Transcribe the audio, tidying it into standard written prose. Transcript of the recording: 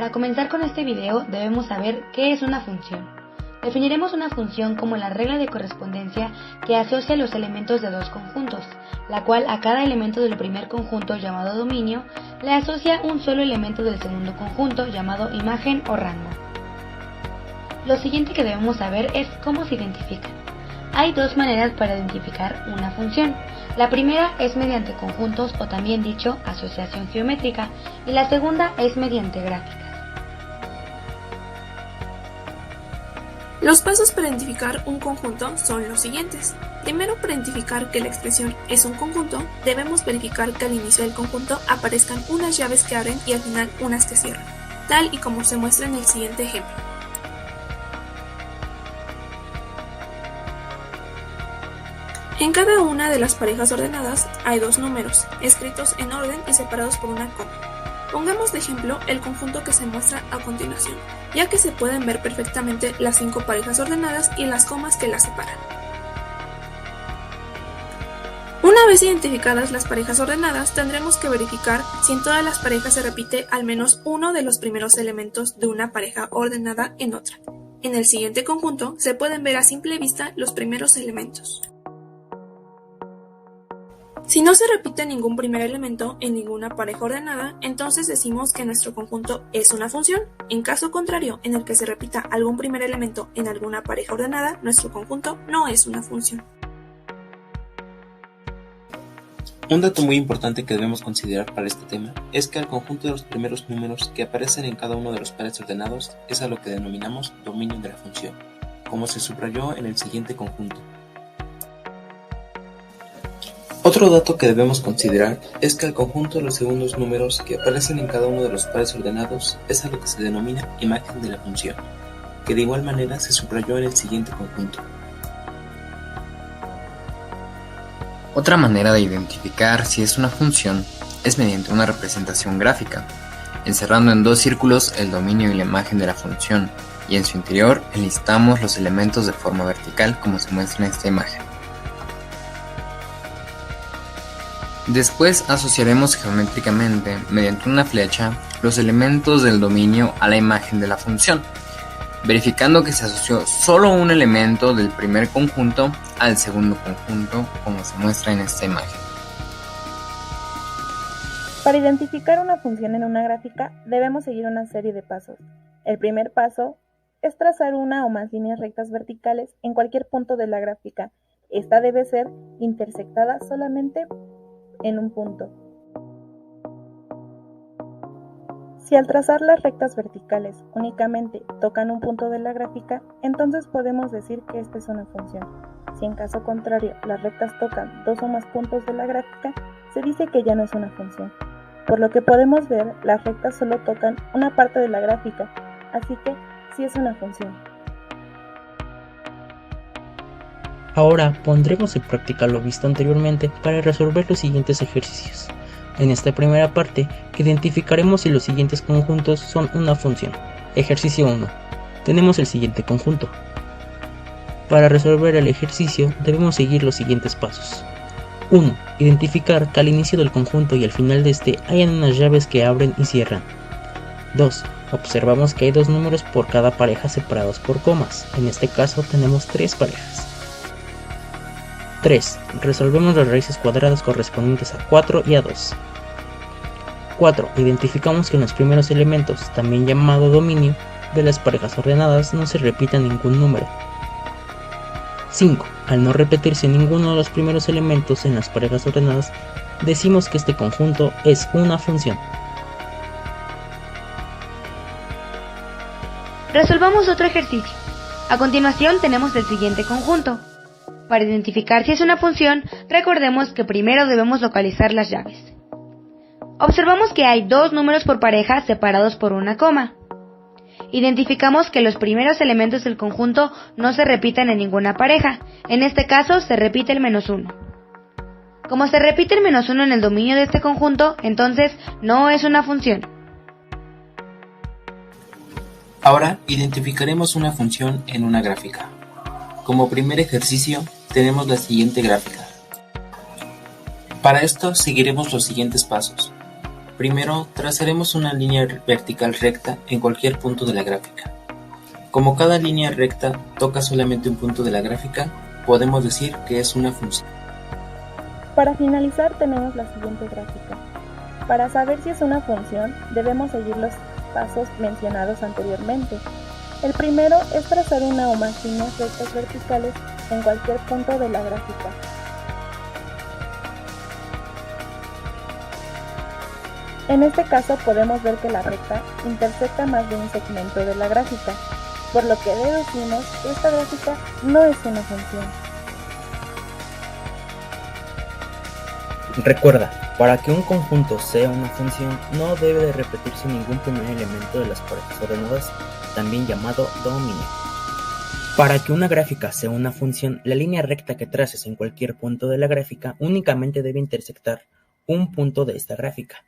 Para comenzar con este video debemos saber qué es una función. Definiremos una función como la regla de correspondencia que asocia los elementos de dos conjuntos, la cual a cada elemento del primer conjunto llamado dominio le asocia un solo elemento del segundo conjunto llamado imagen o rango. Lo siguiente que debemos saber es cómo se identifican. Hay dos maneras para identificar una función. La primera es mediante conjuntos o también dicho asociación geométrica y la segunda es mediante gráficas. Los pasos para identificar un conjunto son los siguientes. Primero, para identificar que la expresión es un conjunto, debemos verificar que al inicio del conjunto aparezcan unas llaves que abren y al final unas que cierran, tal y como se muestra en el siguiente ejemplo. En cada una de las parejas ordenadas hay dos números, escritos en orden y separados por una coma. Pongamos de ejemplo el conjunto que se muestra a continuación, ya que se pueden ver perfectamente las 5 parejas ordenadas y las comas que las separan. Una vez identificadas las parejas ordenadas, tendremos que verificar si en todas las parejas se repite al menos uno de los primeros elementos de una pareja ordenada en otra. En el siguiente conjunto se pueden ver a simple vista los primeros elementos. Si no se repite ningún primer elemento en ninguna pareja ordenada, entonces decimos que nuestro conjunto es una función. En caso contrario, en el que se repita algún primer elemento en alguna pareja ordenada, nuestro conjunto no es una función. Un dato muy importante que debemos considerar para este tema es que al conjunto de los primeros números que aparecen en cada uno de los pares ordenados es a lo que denominamos dominio de la función, como se subrayó en el siguiente conjunto. Otro dato que debemos considerar es que al conjunto de los segundos números que aparecen en cada uno de los pares ordenados es a lo que se denomina imagen de la función, que de igual manera se subrayó en el siguiente conjunto. Otra manera de identificar si es una función es mediante una representación gráfica, encerrando en dos círculos el dominio y la imagen de la función, y en su interior enlistamos los elementos de forma vertical como se muestra en esta imagen. Después asociaremos geométricamente, mediante una flecha, los elementos del dominio a la imagen de la función, verificando que se asoció solo un elemento del primer conjunto al segundo conjunto, como se muestra en esta imagen. Para identificar una función en una gráfica, debemos seguir una serie de pasos. El primer paso es trazar una o más líneas rectas verticales en cualquier punto de la gráfica. Esta debe ser intersectada solamente en un punto. Si al trazar las rectas verticales únicamente tocan un punto de la gráfica, entonces podemos decir que esta es una función. Si en caso contrario las rectas tocan dos o más puntos de la gráfica, se dice que ya no es una función. Por lo que podemos ver, las rectas solo tocan una parte de la gráfica, así que sí es una función. Ahora pondremos en práctica lo visto anteriormente para resolver los siguientes ejercicios. En esta primera parte, identificaremos si los siguientes conjuntos son una función. Ejercicio 1. Tenemos el siguiente conjunto. Para resolver el ejercicio, debemos seguir los siguientes pasos. 1. Identificar que al inicio del conjunto y al final de este hayan unas llaves que abren y cierran. 2. Observamos que hay dos números por cada pareja separados por comas. En este caso tenemos 3 parejas. 3. Resolvemos las raíces cuadradas correspondientes a 4 y a 2. 4. Identificamos que en los primeros elementos, también llamado dominio, de las parejas ordenadas no se repita ningún número. 5. Al no repetirse ninguno de los primeros elementos en las parejas ordenadas, decimos que este conjunto es una función. Resolvamos otro ejercicio. A continuación tenemos el siguiente conjunto. Para identificar si es una función, recordemos que primero debemos localizar las llaves. Observamos que hay dos números por pareja separados por una coma. Identificamos que los primeros elementos del conjunto no se repiten en ninguna pareja. En este caso se repite el -1. Como se repite el -1 en el dominio de este conjunto, entonces no es una función. Ahora identificaremos una función en una gráfica. Como primer ejercicio, tenemos la siguiente gráfica. Para esto seguiremos los siguientes pasos. Primero, trazaremos una línea vertical recta en cualquier punto de la gráfica. Como cada línea recta toca solamente un punto de la gráfica, podemos decir que es una función. Para finalizar tenemos la siguiente gráfica. Para saber si es una función, debemos seguir los pasos mencionados anteriormente. El primero es trazar una o más líneas rectas verticales en cualquier punto de la gráfica. En este caso podemos ver que la recta intersecta más de un segmento de la gráfica, por lo que deducimos que esta gráfica no es una función. Recuerda, para que un conjunto sea una función, no debe de repetirse ningún primer elemento de las parejas ordenadas, también llamado dominio. Para que una gráfica sea una función, la línea recta que traces en cualquier punto de la gráfica únicamente debe intersectar un punto de esta gráfica.